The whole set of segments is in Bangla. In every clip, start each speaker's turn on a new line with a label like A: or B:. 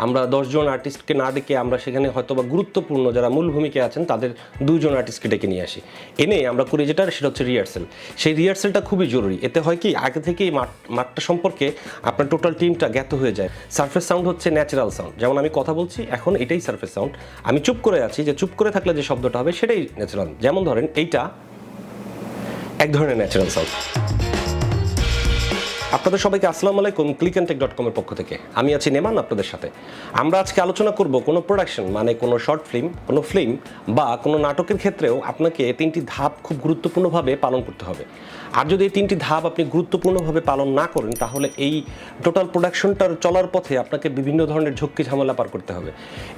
A: আমরা 10 জন আর্টিস্টকে না ডেকে আমরা সেখানে হয়তো বা গুরুত্বপূর্ণ যারা মূল ভূমিকায় আছেন তাদের 2 জন আর্টিস্টকে ডেকে নিয়ে আসি, এনে আমরা করি যেটা সেটা হচ্ছে রিহার্সেল। সেই রিহার্সেলটা খুবই জরুরি। এতে হয় কি, আগে থেকেই মাঠটা সম্পর্কে আপনার টোটাল টিমটা জ্ঞাত হয়ে যায়। সারফেস সাউন্ড হচ্ছে ন্যাচারাল সাউন্ড, যেমন আমি কথা বলছি এখন এটাই সারফেস সাউন্ড। আমি চুপ করে আছি, যে চুপ করে থাকলে যে শব্দটা হবে সেটাই ন্যাচারাল। যেমন ধরেন এইটা এক ধরনের ন্যাচারাল সাউন্ড। আপনাদের সবাইকে আসসালামু আলাইকুম, clickandtech.com এর পক্ষ থেকে আমি আছি নেমান আপনাদের সাথে। আমরা আজকে আলোচনা করব কোনো প্রোডাকশন মানে কোনো শর্ট ফিল্ম, কোনো ফিল্ম বা কোনো নাটকের ক্ষেত্রেও আপনাকে 3টি ধাপ খুব গুরুত্বপূর্ণভাবে পালন করতে হবে। আর যদি এই 3টি ধাপ আপনি গুরুত্বপূর্ণভাবে পালন না করেন তাহলে এই টোটাল প্রোডাকশনটার চলার পথে আপনাকে বিভিন্ন ধরনের ঝক্কি ঝামেলা পার করতে হবে।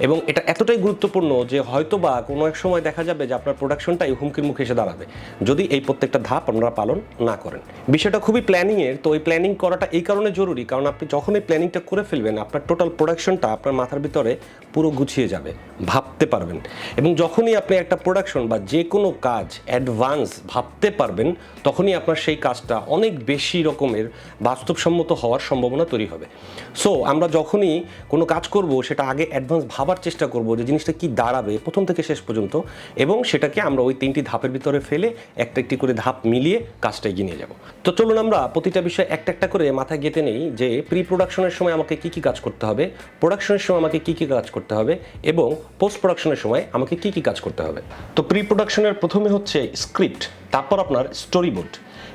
A: এবং এটা এতটাই গুরুত্বপূর্ণ যে হয়তো বা কোনো এক সময় দেখা যাবে যে আপনার প্রোডাকশনটাই হুমকির মুখে এসে দাঁড়াবে যদি এই প্রত্যেকটা ধাপ আপনারা পালন না করেন। বিষয়টা খুবই প্ল্যানিংয়ের। তো এই প্ল্যানিং করাটা এই কারণে জরুরি, কারণ আপনি যখন এই প্ল্যানিংটা করে ফেলবেন আপনার টোটাল প্রোডাকশনটা আপনার মাথার ভিতরে পুরো গুছিয়ে যাবে, ভাবতে পারবেন। এবং যখনই আপনি একটা প্রোডাকশন বা যে কোনো কাজ অ্যাডভান্স ভাবতে পারবেন তখনই আপনার সেই কাজটা অনেক বেশি রকমের বাস্তবসম্মত হওয়ার সম্ভাবনা তৈরি হবে। সো আমরা যখনই কোনো কাজ করব সেটা আগে অ্যাডভান্স ভাবার চেষ্টা করব যে জিনিসটা কি দাঁড়াবে প্রথম থেকে শেষ পর্যন্ত, এবং সেটাকে আমরা ওই 3টি ধাপের ভিতরে ফেলে একটা একটি করে ধাপ মিলিয়ে কাজটা এগিয়ে নিয়ে যাব। তো চলুন আমরা প্রতিটা বিষয় একটা একটা করে মাথায় গেঁথে নেই যে প্রি প্রোডাকশনের সময় আমাকে কী কী কাজ করতে হবে, প্রোডাকশনের সময় আমাকে কী কী কাজ করতে হবে এবং পোস্ট প্রোডাকশনের সময় আমাকে কী কী কাজ করতে হবে। তো প্রি প্রোডাকশনের প্রথমে হচ্ছে স্ক্রিপ্ট, তারপর আপনার স্টোরি বোর্ড,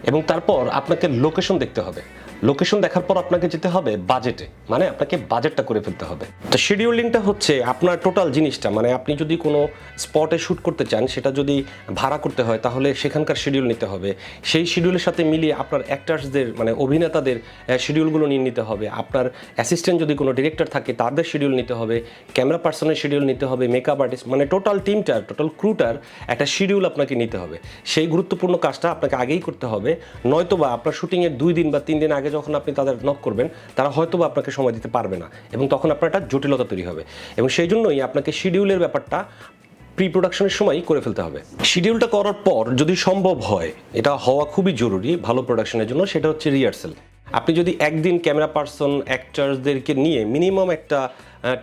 A: এবং তারপর আপনাকে লোকেশন দেখতে হবে। লোকেশন দেখার পর আপনাকে যেতে হবে বাজেটে, মানে আপনাকে বাজেটটা করে ফেলতে হবে। তো শিডিউলিংটা হচ্ছে আপনার টোটাল জিনিসটা, মানে আপনি যদি কোনো স্পটে শ্যুট করতে চান সেটা যদি ভাড়া করতে হয় তাহলে সেখানকার শিডিউল নিতে হবে। সেই শিডিউলের সাথে মিলিয়ে আপনার অ্যাক্টার্সদের মানে অভিনেতাদের শিডিউলগুলো নিয়ে নিতে হবে। আপনার অ্যাসিস্ট্যান্ট যদি কোনো ডিরেক্টর থাকে তাদের শিডিউল নিতে হবে, ক্যামেরা পার্সনের শিডিউল নিতে হবে, মেকআপ আর্টিস্ট, মানে টোটাল টিমটার টোটাল ক্রুটার একটা শিডিউল আপনাকে নিতে হবে। সেই গুরুত্বপূর্ণ কাজটা আপনাকে আগেই করতে হবে, নয়তোবা আপনার শুটিংয়ের 2 দিন বা 3 দিন আগে যখন আপনি তাদের নক করবেন তারা হয়তো বা আপনাকে সময় দিতে পারবে না, এবং তখন আপনার একটা জটিলতা তৈরি হবে। এবং সেই জন্যই আপনাকে শিডিউলের ব্যাপারটা প্রি প্রোডাকশনের সময়ই করে ফেলতে হবে। শিডিউলটা করার পর যদি সম্ভব হয়, এটা হওয়া খুবই জরুরি ভালো প্রোডাকশনের জন্য, সেটা হচ্ছে রিহার্সেল। আপনি যদি একদিন ক্যামেরা পার্সন অ্যাক্টার্সদেরকে নিয়ে মিনিমাম একটা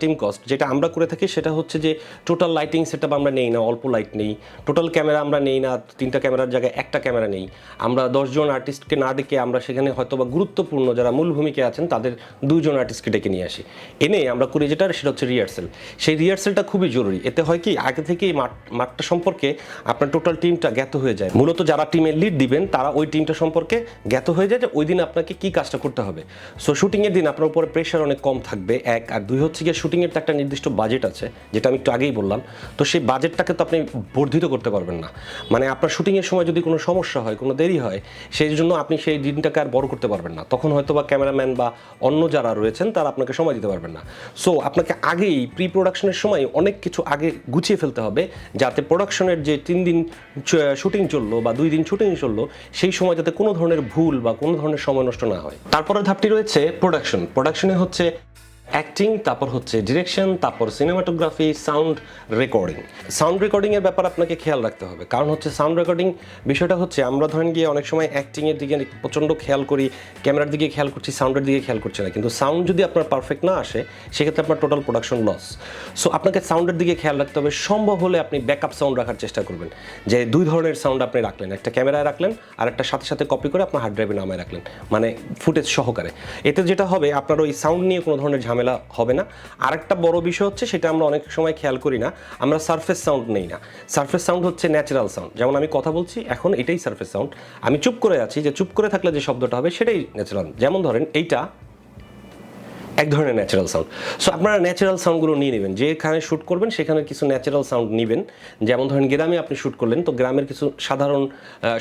A: টিম কস্ট, যেটা আমরা করে থাকি সেটা হচ্ছে যে টোটাল লাইটিং সেটআপ আমরা নেই না, অল্প লাইট নেই, টোটাল ক্যামেরা আমরা নেই না, 3টা ক্যামেরার জায়গায় একটা ক্যামেরা নেই। আমরা 10 জন আর্টিস্টকে না ডেকে আমরা সেখানে হয়তো বা গুরুত্বপূর্ণ যারা মূল ভূমিকায় আছেন তাদের 2 জন আর্টিস্টকে ডেকে নিয়ে আসি, এনে আমরা করি যেটা সেটা হচ্ছে রিহার্সেল। সেই রিহার্সেলটা খুবই জরুরি। এতে হয় কি, আগে থেকেই মাঠটা সম্পর্কে আপনার টোটাল টিমটা জ্ঞাত হয়ে যায়। মূলত যারা টিমের লিড দিবেন তারা ওই টিমটা সম্পর্কে জ্ঞাত হয়ে যায় যে ওই দিন আপনাকে কী কাজটা করতে হবে। সো শুটিংয়ের দিন আপনার উপরে প্রেশার অনেক কম থাকবে, এক। আর 2 হচ্ছে গিয়ে শুটিংয়ের তো একটা নির্দিষ্ট বাজেট আছে, যেটা আমি একটু আগেই বললাম। তো সেই বাজেটটাকে তো আপনি বর্ধিত করতে পারবেন না। মানে আপনার শুটিংয়ের সময় যদি কোনো সমস্যা হয়, কোনো দেরি হয়, সেই জন্য আপনি সেই দিনটাকে আর বড় করতে পারবেন না। তখন হয়তো বা ক্যামেরাম্যান বা অন্য যারা রয়েছেন তারা আপনাকে সময় দিতে পারবেন না। সো আপনাকে আগেই প্রি প্রোডাকশনের সময় অনেক কিছু আগে গুছিয়ে ফেলতে হবে, যাতে প্রোডাকশনের যে 3 দিন শুটিং চললো বা 2 দিন শুটিং চললো সেই সময় যাতে কোনো ধরনের ভুল বা কোনো ধরনের সময় নষ্ট না হয়। তারপরের ধাপটি রয়েছে প্রোডাকশন। প্রোডাকশনে হচ্ছে অ্যাক্টিং, তারপর হচ্ছে ডিরেকশন, তারপর সিনেমাটোগ্রাফি, সাউন্ড রেকর্ডিং। সাউন্ড রেকর্ডিংয়ের ব্যাপার আপনাকে খেয়াল রাখতে হবে, কারণ হচ্ছে সাউন্ড রেকর্ডিং বিষয়টা হচ্ছে আমরা ধরেন গিয়ে অনেক সময় অ্যাক্টিংয়ের দিকে প্রচণ্ড খেয়াল করি, ক্যামেরার দিকে খেয়াল করছি, সাউন্ডের দিকে খেয়াল করছি না, কিন্তু সাউন্ড যদি আপনার পারফেক্ট না আসে সেক্ষেত্রে আপনার টোটাল প্রোডাকশন লস। সো আপনাকে সাউন্ডের দিকে খেয়াল রাখতে হবে। সম্ভব হলে আপনি ব্যাকআপ সাউন্ড রাখার চেষ্টা করবেন, যে 2 ধরনের সাউন্ড আপনি রাখলেন, একটা ক্যামেরায় রাখলেন আর একটা সাথে সাথে কপি করে আপনার হার্ড ড্রাইভে নামায় রাখলেন, মানে ফুটেজ সহকারে। এতে যেটা হবে আপনার ওই সাউন্ড নিয়ে কোনো ধরনের ঝামেলা হবে না। আরেকটা বড় বিষয় হচ্ছে, সেটা আমরা অনেক সময় খেয়াল করি না, আমরা সারফেস সাউন্ড নেই না। সারফেস সাউন্ড হচ্ছে ন্যাচারাল সাউন্ড, যেমন আমি কথা বলছি এখন এটাই সারফেস সাউন্ড। আমি চুপ করে আছি, যে চুপ করে থাকলে যে শব্দটা হবে সেটাই ন্যাচারাল। যেমন ধরেন এইটা এক ধরনের ন্যাচারাল সাউন্ড। সো আপনারা ন্যাচারাল সাউন্ডগুলো নিয়ে নেবেন, যেখানে শ্যুট করবেন সেখানে কিছু ন্যাচারাল সাউন্ড নেবেন। যেমন ধরেন গ্রামে আপনি শ্যুট করলেন তো গ্রামের কিছু সাধারণ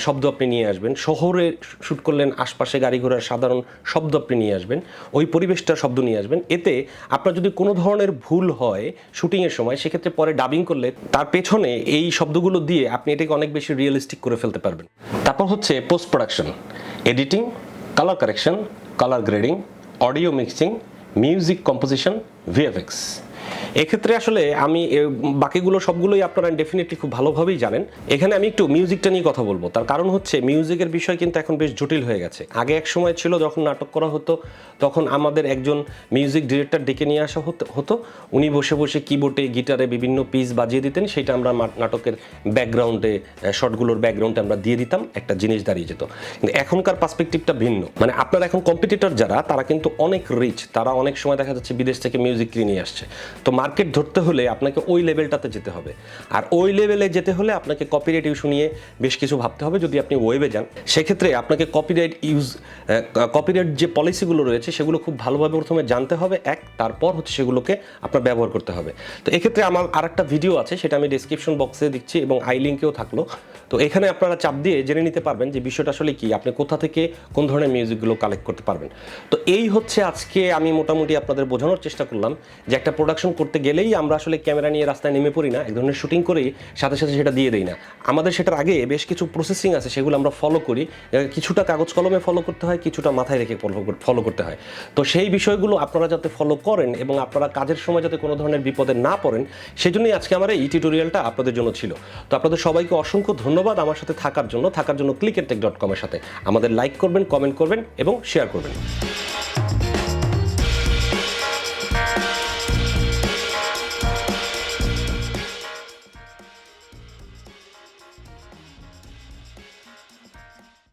A: শব্দ আপনি নিয়ে আসবেন, শহরে শ্যুট করলেন আশপাশে গাড়ি ঘোড়ার সাধারণ শব্দ আপনি নিয়ে আসবেন, ওই পরিবেশটার শব্দ নিয়ে আসবেন। এতে আপনার যদি কোনো ধরনের ভুল হয় শুটিংয়ের সময় সেক্ষেত্রে পরে ডাবিং করলে তার পেছনে এই শব্দগুলো দিয়ে আপনি এটাকে অনেক বেশি রিয়েলিস্টিক করে ফেলতে পারবেন। তারপর হচ্ছে post production, editing, colour correction, colour grading, audio mixing, music composition, VFX. এক্ষেত্রে আসলে আমি বাকিগুলো সবগুলোই আপনারা ডেফিনেটলি খুব ভালোভাবেই জানেন। এখানে আমি একটু মিউজিকটা নিয়ে কথা বলবো, তার কারণ হচ্ছে মিউজিকের বিষয় কিন্তু এখন বেশ জটিল হয়ে গেছে। আগে এক সময় ছিল যখন নাটক করা হতো তখন আমাদের একজন মিউজিক ডিরেক্টর ডেকে নিয়ে আসা হতো, উনি বসে বসে কিবোর্ডে গিটারে বিভিন্ন পিস বাজিয়ে দিতেন, সেটা আমরা নাটকের ব্যাকগ্রাউন্ডে শর্টগুলোর ব্যাকগ্রাউন্ডে আমরা দিয়ে দিতাম, একটা জিনিস দাঁড়িয়ে যেত। কিন্তু এখনকার পার্সপেক্টিভটা ভিন্ন, মানে আপনার এখন কম্পিটিটর যারা তারা কিন্তু অনেক রিচ, তারা অনেক সময় দেখা যাচ্ছে বিদেশ থেকে মিউজিক কিনে নিয়ে আসছে। তো মার্কেট ধরতে হলে আপনাকে ওই লেভেলটাতে যেতে হবে, আর ওই লেভেলে যেতে হলে আপনাকে কপিরাইট ইস্যু নিয়ে বেশ কিছু ভাবতে হবে। যদি আপনি ওয়েবে যান সেক্ষেত্রে আপনাকে কপিরাইট যে পলিসিগুলো রয়েছে সেগুলো খুব ভালোভাবে প্রথমে জানতে হবে, তারপর হচ্ছে সেগুলোকে আপনার ব্যবহার করতে হবে। তো এক্ষেত্রে আমার আরেকটা ভিডিও আছে, সেটা আমি ডেসক্রিপশন বক্সে দিচ্ছি এবং আই লিঙ্কেও থাকলো। তো এখানে আপনারা চাপ দিয়ে জেনে নিতে পারবেন যে বিষয়টা আসলে কি, আপনি কোথা থেকে কোন ধরনের মিউজিকগুলো কালেক্ট করতে পারবেন। তো এই হচ্ছে আজকে আমি মোটামুটি আপনাদের বোঝানোর চেষ্টা করলাম যে একটা প্রোডাকশন করতে গেলেই আমরা আসলে ক্যামেরা নিয়ে রাস্তায় নেমে পড়ি না, এক ধরনের শুটিং করেই সাথে সাথে সেটা দিয়ে দেই না। আমাদের সেটার আগে বেশ কিছু প্রসেসিং আছে, সেগুলো আমরা ফলো করি। কিছুটা কাগজ কলমে ফলো করতে হয়, কিছুটা মাথায় রেখে ফলো করতে হয়। তো সেই বিষয়গুলো আপনারা যাতে ফলো করেন এবং আপনারা কাজের সময় যাতে কোনো ধরনের বিপদে না পড়েন, সেজন্যই আজকে আমার এই টিউটোরিয়ালটা আপনাদের জন্য ছিল। তো আপনাদের সবাইকে অসংখ্য ধন্যবাদ আমার সাথে থাকার জন্য clickandtech.com এর সাথে। আমাদের লাইক করবেন, কমেন্ট করবেন এবং শেয়ার করবেন।